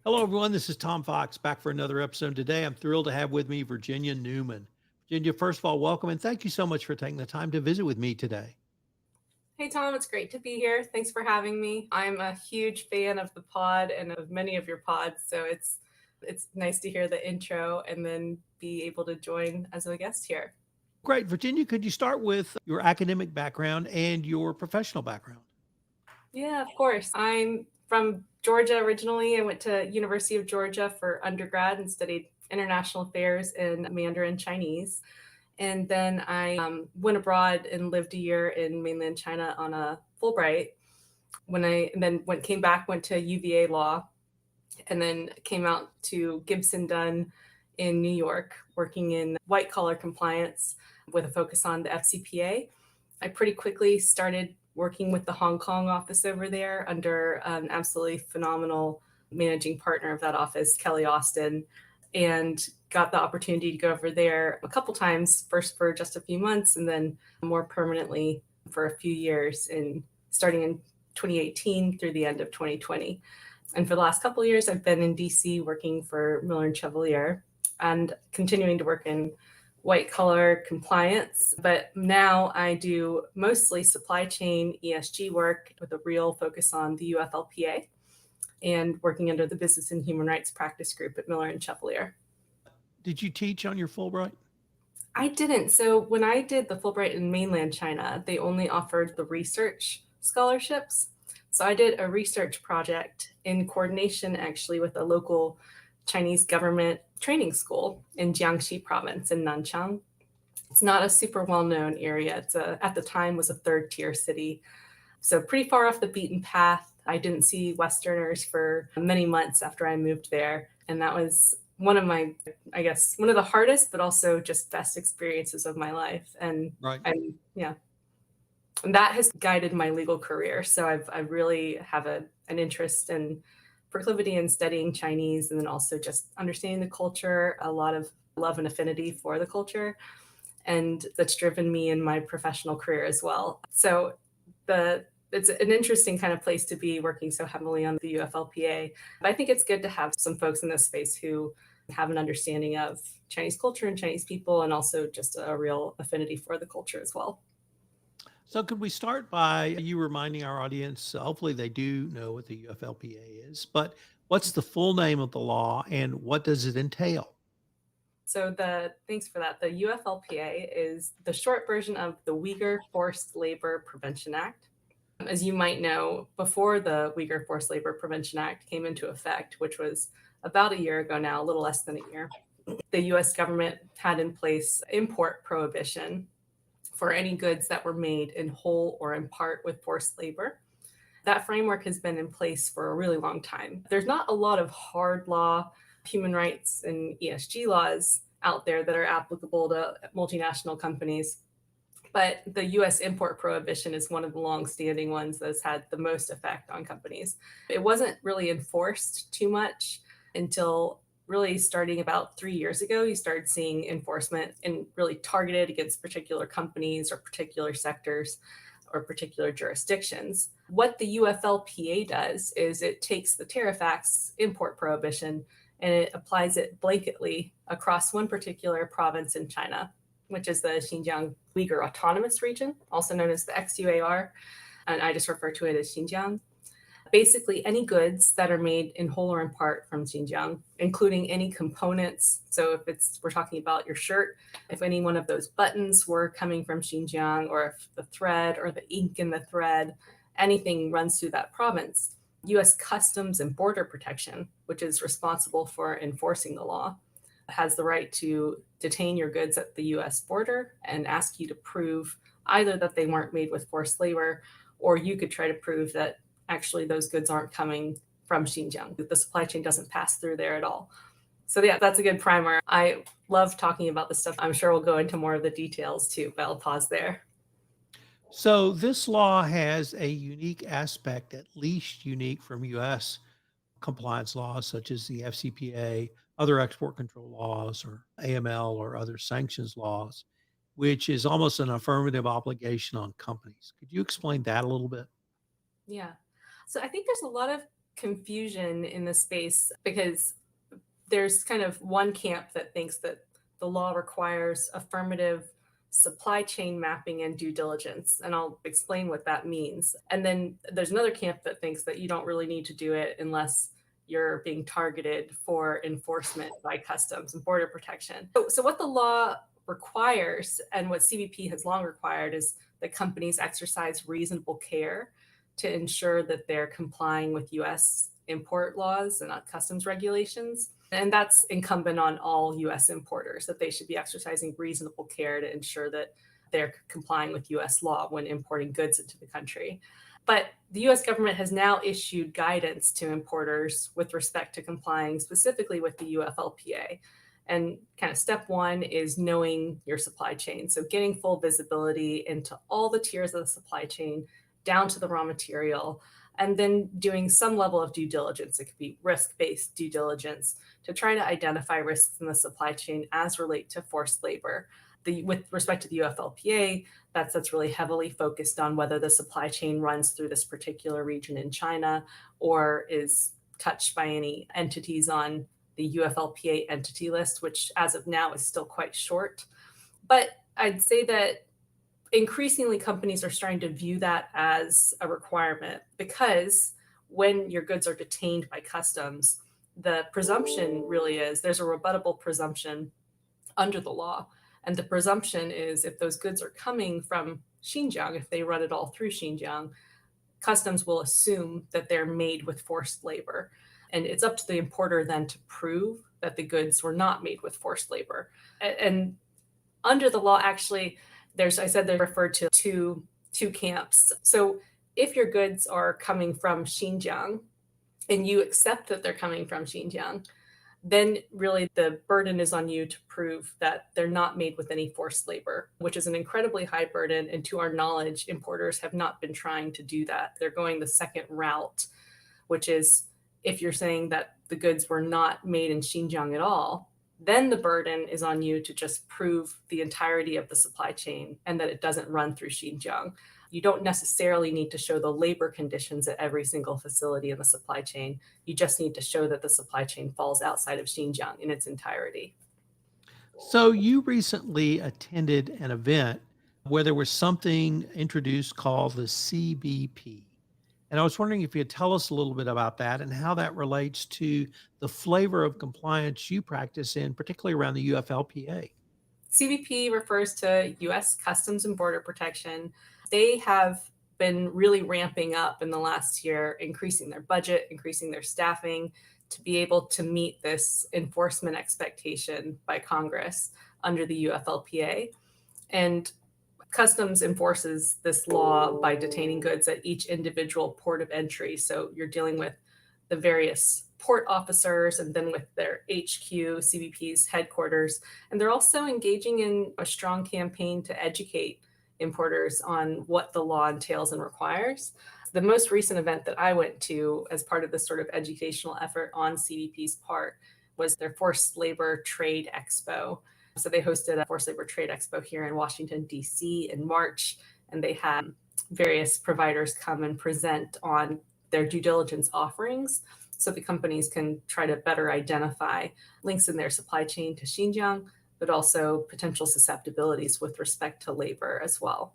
Hello, everyone. This is Tom Fox back for another episode. Today, I'm thrilled to have with me Virginia Newman. Virginia, first of all, welcome and thank you so much for taking the time to visit with me today. Hey Tom, it's great to be here. Thanks for having me. I'm a huge fan of the pod and of many of your pods, so it's nice to hear the intro and then be able to join as a guest here. Great. Virginia, could you start with your academic background and your professional background? Yeah, of course. I'm from Georgia originally. I went to University of Georgia for undergrad and studied international affairs in Mandarin Chinese. And then I went abroad and lived a year in mainland China on a Fulbright. When I and then went came back, went to UVA law, and then came out to Gibson Dunn in New York, working in white collar compliance with a focus on the FCPA. I pretty quickly started working with the Hong Kong office over there under an absolutely phenomenal managing partner of that office, Kelly Austin, and got the opportunity to go over there a couple times, first for just a few months and then more permanently for a few years starting in 2018 through the end of 2020. And for the last couple of years, I've been in DC working for Miller Chevalier and continuing to work in white collar compliance. But now I do mostly supply chain ESG work with a real focus on the UFLPA and working under the Business and Human Rights Practice Group at Miller and Chevalier. Did you teach on your Fulbright? I didn't. So when I did the Fulbright in mainland China, they only offered the research scholarships. So I did a research project in coordination actually with a local Chinese government training school in Jiangxi province in Nanchang. It's not a super well-known area. At the time was a third tier city. So pretty far off the beaten path. I didn't see Westerners for many months after I moved there. And that was one of the hardest, but also just best experiences of my life. And Right. yeah, and that has guided my legal career. So I really have an interest and proclivity in studying Chinese and then also just understanding the culture, a lot of love and affinity for the culture. And that's driven me in my professional career as well. So it's an interesting kind of place to be working so heavily on the UFLPA. But I think it's good to have some folks in this space who have an understanding of Chinese culture and Chinese people and also just a real affinity for the culture as well. So, could we start by you reminding our audience? Hopefully, they do know what the UFLPA is, but what's the full name of the law and what does it entail? So thanks for that. The UFLPA is the short version of the Uyghur Forced Labor Prevention Act. As you might know, before the Uyghur Forced Labor Prevention Act came into effect, which was about a year ago now, a little less than a year, the US government had in place import prohibition for any goods that were made in whole or in part with forced labor. That framework has been in place for a really long time. There's not a lot of hard law, human rights, and ESG laws out there that are applicable to multinational companies. But the US import prohibition is one of the long-standing ones that's had the most effect on companies. It wasn't really enforced too much until really starting about 3 years ago. You started seeing enforcement and really targeted against particular companies or particular sectors or particular jurisdictions. What the UFLPA does is it takes the Tariff Act's import prohibition and it applies it blanketly across one particular province in China, which is the Xinjiang Uyghur Autonomous Region, also known as the XUAR, and I just refer to it as Xinjiang. Basically, any goods that are made in whole or in part from Xinjiang, including any components. So if we're talking about your shirt, if any one of those buttons were coming from Xinjiang, or if the thread or the ink in the thread, anything runs through that province, US Customs and Border Protection, which is responsible for enforcing the law, has the right to detain your goods at the US border and ask you to prove either that they weren't made with forced labor, or you could try to prove that actually those goods aren't coming from Xinjiang, that the supply chain doesn't pass through there at all. So yeah, that's a good primer. I love talking about this stuff. I'm sure we'll go into more of the details too, but I'll pause there. So, this law has a unique aspect, at least unique from US compliance laws such as the FCPA, other export control laws, or AML, or other sanctions laws, which is almost an affirmative obligation on companies. Could you explain that a little bit? Yeah. So I think there's a lot of confusion in the space because there's kind of one camp that thinks that the law requires affirmative supply chain mapping and due diligence. And I'll explain what that means. And then there's another camp that thinks that you don't really need to do it unless you're being targeted for enforcement by Customs and Border Protection. So what the law requires and what CBP has long required is that companies exercise reasonable care to ensure that they're complying with US import laws and customs regulations. And that's incumbent on all US importers, that they should be exercising reasonable care to ensure that they're complying with US law when importing goods into the country. But the US government has now issued guidance to importers with respect to complying specifically with the UFLPA. And kind of step one is knowing your supply chain. So getting full visibility into all the tiers of the supply chain down to the raw material, and then doing some level of due diligence. It could be risk-based due diligence to try to identify risks in the supply chain as relate to forced labor. With respect to the UFLPA, that's really heavily focused on whether the supply chain runs through this particular region in China or is touched by any entities on the UFLPA entity list, which as of now is still quite short. But I'd say that increasingly companies are starting to view that as a requirement because when your goods are detained by customs, the presumption really is there's a rebuttable presumption under the law. And the presumption is if those goods are coming from Xinjiang, if they run it all through Xinjiang, customs will assume that they're made with forced labor. And it's up to the importer then to prove that the goods were not made with forced labor. And under the law, actually, I said they're referred to two camps. So if your goods are coming from Xinjiang and you accept that they're coming from Xinjiang, then really the burden is on you to prove that they're not made with any forced labor, which is an incredibly high burden. And to our knowledge, importers have not been trying to do that. They're going the second route, which is if you're saying that the goods were not made in Xinjiang at all, then the burden is on you to just prove the entirety of the supply chain and that it doesn't run through Xinjiang. You don't necessarily need to show the labor conditions at every single facility in the supply chain. You just need to show that the supply chain falls outside of Xinjiang in its entirety. So you recently attended an event where there was something introduced called the CBP. And I was wondering if you could tell us a little bit about that and how that relates to the flavor of compliance you practice in, particularly around the UFLPA. CBP refers to US Customs and Border Protection. They have been really ramping up in the last year, increasing their budget, increasing their staffing to be able to meet this enforcement expectation by Congress under the UFLPA. And Customs enforces this law by detaining goods at each individual port of entry. So you're dealing with the various port officers and then with their HQ, CBP's headquarters. And they're also engaging in a strong campaign to educate importers on what the law entails and requires. The most recent event that I went to as part of this sort of educational effort on CBP's part was their Forced Labor Trade Expo. So they hosted a Forced Labor Trade Expo here in Washington, D.C. in March, and they had various providers come and present on their due diligence offerings so the companies can try to better identify links in their supply chain to Xinjiang, but also potential susceptibilities with respect to labor as well.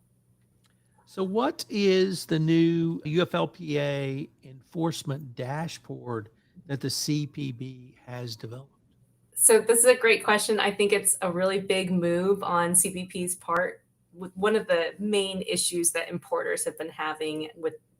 So, what is the new UFLPA enforcement dashboard that the CPB has developed? So this is a great question. I think it's a really big move on CBP's part. One of the main issues that importers have been having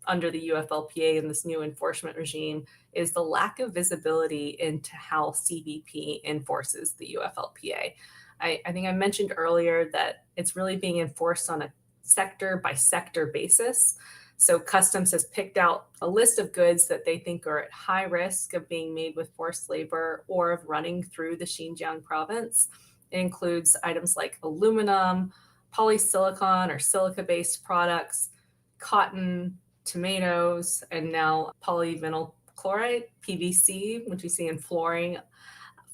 under the UFLPA and this new enforcement regime is the lack of visibility into how CBP enforces the UFLPA. I think I mentioned earlier that it's really being enforced on a sector by sector basis. So Customs has picked out a list of goods that they think are at high risk of being made with forced labor or of running through the Xinjiang province. It includes items like aluminum, polysilicon or silica-based products, cotton, tomatoes, and now polyvinyl chloride, PVC, which you see in flooring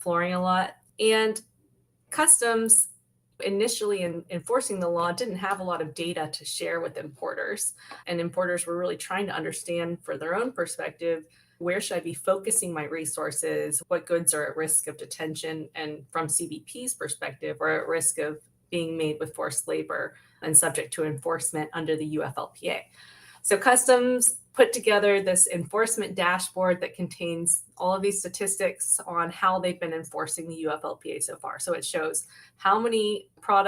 a lot. And Customs initially in enforcing the law didn't have a lot of data to share with importers, and importers were really trying to understand for their own perspective Where should I be focusing my resources? What goods are at risk of detention and from CBP's perspective are at risk of being made with forced labor and subject to enforcement under the UFLPA. So Customs put together this enforcement dashboard that contains all of these statistics on how they've been enforcing the UFLPA so far. So it shows how many how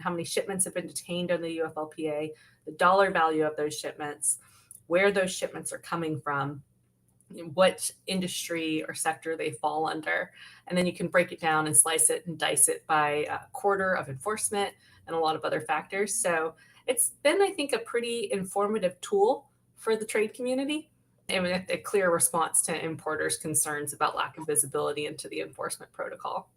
many shipments have been detained under the UFLPA, the dollar value of those shipments, where those shipments are coming from, what industry or sector they fall under. And then you can break it down and slice it and dice it by quarter of enforcement and a lot of other factors. So it's been, I think, a pretty informative tool for the trade community and a clear response to importers' concerns about lack of visibility into the enforcement protocol.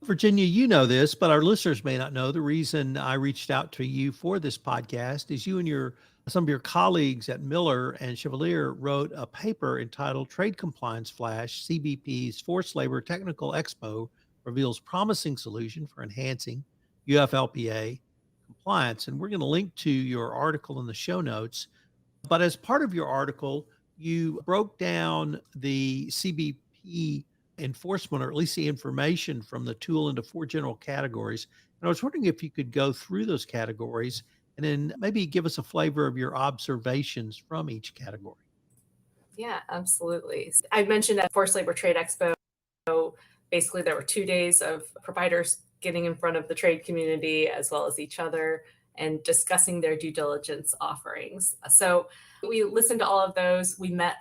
Virginia, you know this, but our listeners may not know. The reason I reached out to you for this podcast is you and some of your colleagues at Miller and Chevalier wrote a paper entitled Trade Compliance Flash: CBP's Forced Labor Technical Expo Reveals Promising Solution for Enhancing UFLPA Compliance. And we're going to link to your article in the show notes. But as part of your article, you broke down the CBP enforcement, or at least the information from the tool, into four general categories. And I was wondering if you could go through those categories and then maybe give us a flavor of your observations from each category. Yeah, absolutely. I mentioned at Forced Labor Trade Expo, basically there were 2 days of providers getting in front of the trade community as well as each other and discussing their due diligence offerings. So we listened to all of those. We met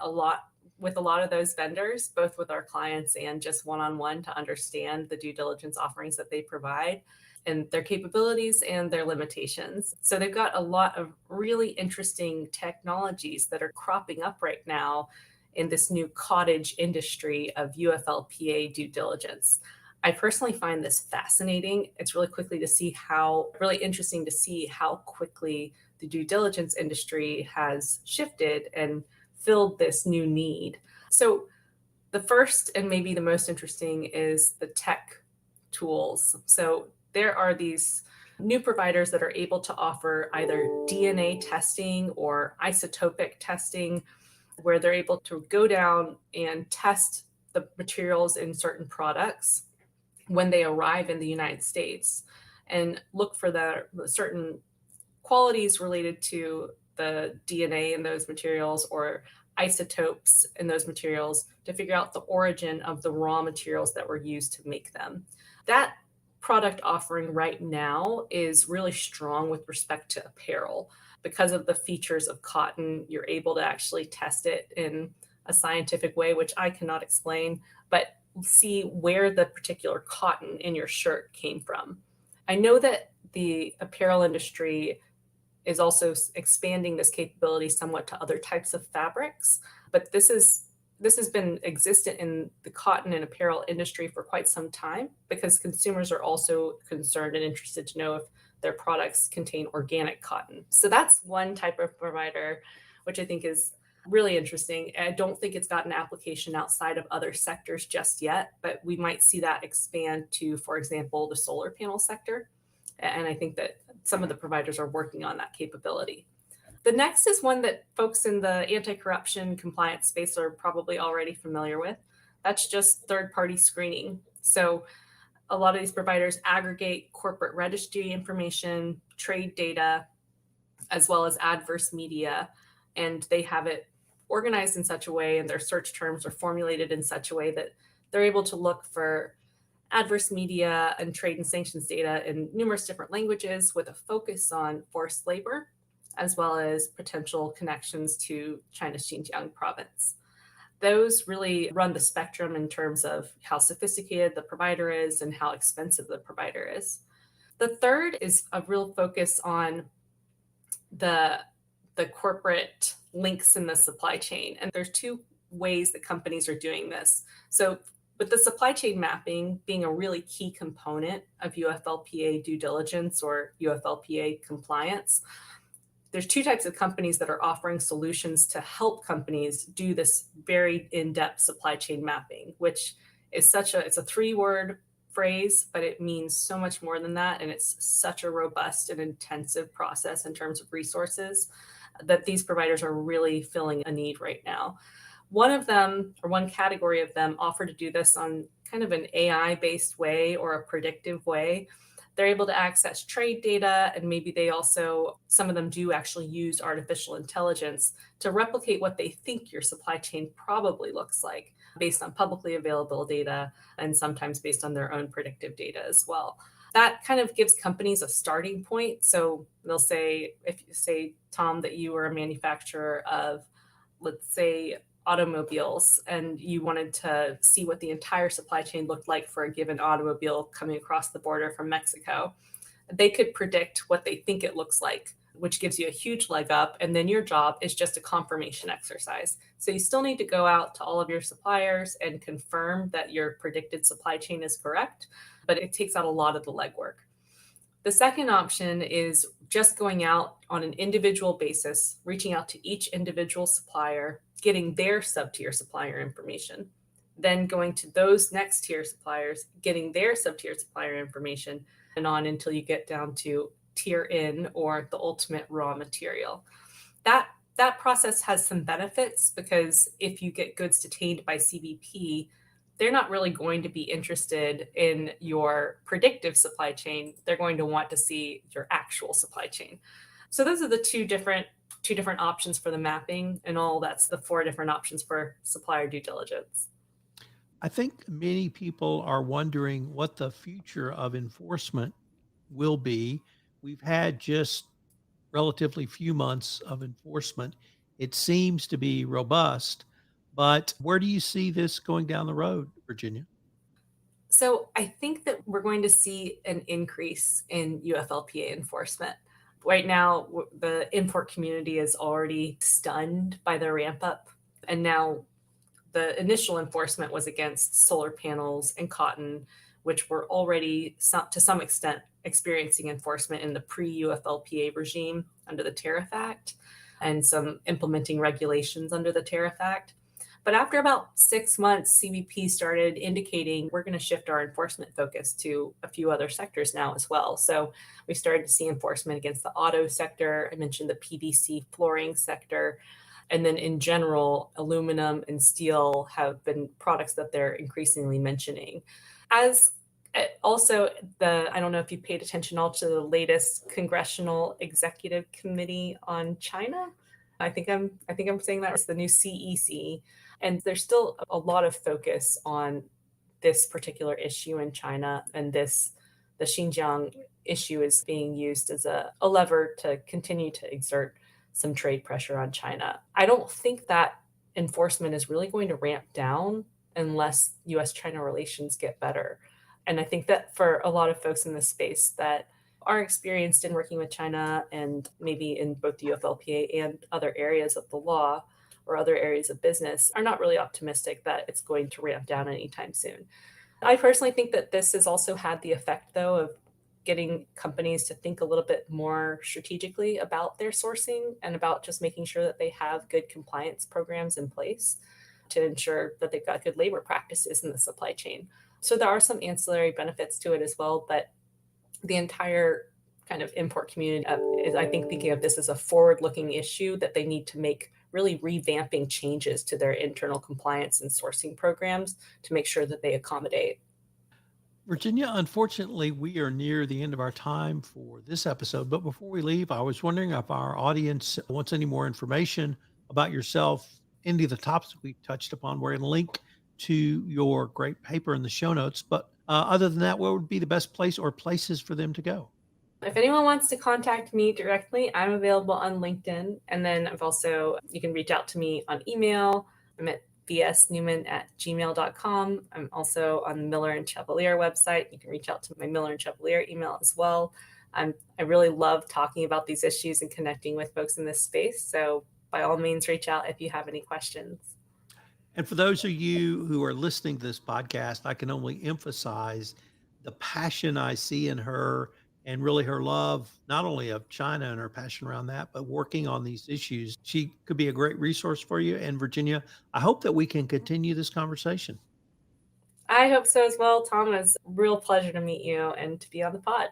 with a lot of those vendors, both with our clients and just one-on-one, to understand the due diligence offerings that they provide and their capabilities and their limitations. So they've got a lot of really interesting technologies that are cropping up right now in this new cottage industry of UFLPA due diligence. I personally find this fascinating. It's really interesting to see how quickly the due diligence industry has shifted and filled this new need. So the first and maybe the most interesting is the tech tools. So there are these new providers that are able to offer either DNA testing or isotopic testing, where they're able to go down and test the materials in certain products when they arrive in the United States and look for the certain qualities related to the DNA in those materials or isotopes in those materials to figure out the origin of the raw materials that were used to make them. That product offering right now is really strong with respect to apparel. Because of the features of cotton, you're able to actually test it in a scientific way, which I cannot explain, but see where the particular cotton in your shirt came from. I know that the apparel industry is also expanding this capability somewhat to other types of fabrics, but this has been existent in the cotton and apparel industry for quite some time because consumers are also concerned and interested to know if their products contain organic cotton. So that's one type of provider, which I think is really interesting. I don't think it's got an application outside of other sectors just yet, but we might see that expand to, for example, the solar panel sector. And I think that some of the providers are working on that capability. The next is one that folks in the anti-corruption compliance space are probably already familiar with. That's just third-party screening. So a lot of these providers aggregate corporate registry information, trade data, as well as adverse media, and they have it organized in such a way and their search terms are formulated in such a way that they're able to look for adverse media and trade and sanctions data in numerous different languages with a focus on forced labor, as well as potential connections to China's Xinjiang province. Those really run the spectrum in terms of how sophisticated the provider is and how expensive the provider is. The third is a real focus on the corporate links in the supply chain. And there's two ways that companies are doing this. So with the supply chain mapping being a really key component of UFLPA due diligence or UFLPA compliance, there's two types of companies that are offering solutions to help companies do this very in-depth supply chain mapping, which is it's a 3-word phrase, but it means so much more than that. And it's such a robust and intensive process in terms of resources that these providers are really filling a need right now. One of them, or one category of them, offer to do this on kind of an AI based way or a predictive way. They're able to access trade data, and maybe they also, some of them do actually use artificial intelligence to replicate what they think your supply chain probably looks like based on publicly available data and sometimes based on their own predictive data as well. That kind of gives companies a starting point. So they'll say, if you say, Tom, that you were a manufacturer of, let's say, automobiles, and you wanted to see what the entire supply chain looked like for a given automobile coming across the border from Mexico, they could predict what they think it looks like, which gives you a huge leg up. And then your job is just a confirmation exercise. So you still need to go out to all of your suppliers and confirm that your predicted supply chain is correct, but it takes out a lot of the legwork. The second option is just going out on an individual basis, reaching out to each individual supplier, getting their sub-tier supplier information, then going to those next tier suppliers, getting their sub-tier supplier information, and on until you get down to tier in, or the ultimate raw material. That process has some benefits, because if you get goods detained by CBP, they're not really going to be interested in your predictive supply chain. They're going to want to see your actual supply chain. So those are the two different options for the mapping, and all that's the 4 different options for supplier due diligence. I think many people are wondering what the future of enforcement will be. We've had just relatively few months of enforcement. It seems to be robust, but where do you see this going down the road, Virginia? So I think that we're going to see an increase in UFLPA enforcement. Right now, the import community is already stunned by the ramp up. And now the initial enforcement was against solar panels and cotton, which were already to some extent experiencing enforcement in the pre-UFLPA regime under the Tariff Act, and some implementing regulations under the Tariff Act. But after about 6 months, CBP started indicating we're going to shift our enforcement focus to a few other sectors now as well. So we started to see enforcement against the auto sector. I mentioned the PVC flooring sector. And then in general, aluminum and steel have been products that they're increasingly mentioning. As also, I don't know if you paid attention all to the latest Congressional Executive Committee on China. I think I'm saying that. It's the new CEC. And there's still a lot of focus on this particular issue in China, and the Xinjiang issue is being used as a lever to continue to exert some trade pressure on China. I don't think that enforcement is really going to ramp down unless US-China relations get better. And I think that for a lot of folks in this space that are experienced in working with China, and maybe in both the UFLPA and other areas of the law or other areas of business, are not really optimistic that it's going to ramp down anytime soon. I personally think that this has also had the effect, though, of getting companies to think a little bit more strategically about their sourcing, and about just making sure that they have good compliance programs in place to ensure that they've got good labor practices in the supply chain. So there are some ancillary benefits to it as well, but the entire kind of import community is, I think, thinking of this as a forward-looking issue that they need to make really revamping changes to their internal compliance and sourcing programs to make sure that they accommodate. Virginia, unfortunately, we are near the end of our time for this episode. But before we leave, I was wondering if our audience wants any more information about yourself, any of the topics we touched upon. We're going to link to your great paper in the show notes. But other than that, what would be the best place or places for them to go? If anyone wants to contact me directly, I'm available on LinkedIn. And then you can reach out to me on email. I'm at vsnewman@gmail.com. I'm also on the Miller and Chevalier website. You can reach out to my Miller and Chevalier email as well. I really love talking about these issues and connecting with folks in this space. So by all means, reach out if you have any questions. And for those of you who are listening to this podcast, I can only emphasize the passion I see in her, and really her love, not only of China and her passion around that, but working on these issues. She could be a great resource for you. And Virginia, I hope that we can continue this conversation. I hope so as well, Tom. It was a real pleasure to meet you and to be on the pod.